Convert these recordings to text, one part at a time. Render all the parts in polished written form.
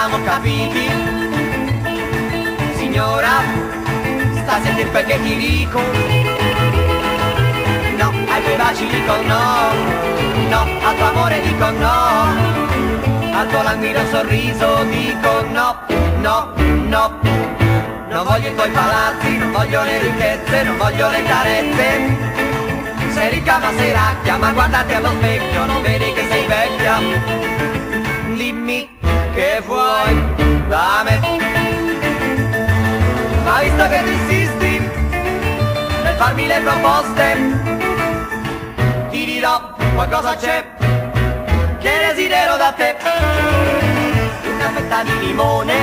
siamo capiti. Signora, sta a sentire quel che ti dico. No, ai tuoi baci dico no, no, al tuo amore dico no, al tuo languido sorriso dico no, no, no. Non voglio i tuoi palazzi, non voglio le ricchezze, non voglio le carezze. Sei ricca ma sei racchia, ma guardati allo specchio, non vedi che sei vecchia. Dimmi che vuoi da me. Ma visto che tu insisti nel farmi le proposte, ti dirò qualcosa c'è che desidero da te. Una fetta di limone,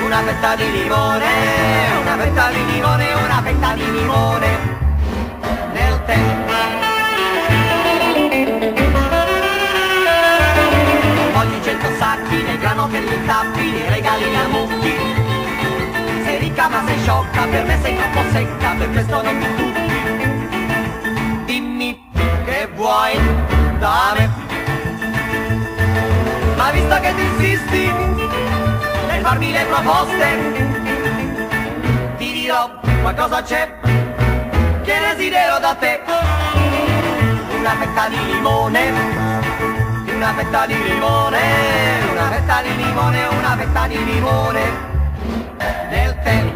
una fetta di limone, una fetta di limone, una fetta di limone nel tè. Non voglio 100 sacchi nel grano che li tappi, li regali a mucchi. Sei ricca ma sei sciocca, per me sei troppo secca, per questo non mi tocchi. Dimmi che vuoi da me. Ma visto che tu insisti nel farmi le proposte, ti dirò qualcosa c'è che desidero da te. Una fetta di limone, una fetta di limone, una fetta di limone, una fetta di limone nel tè.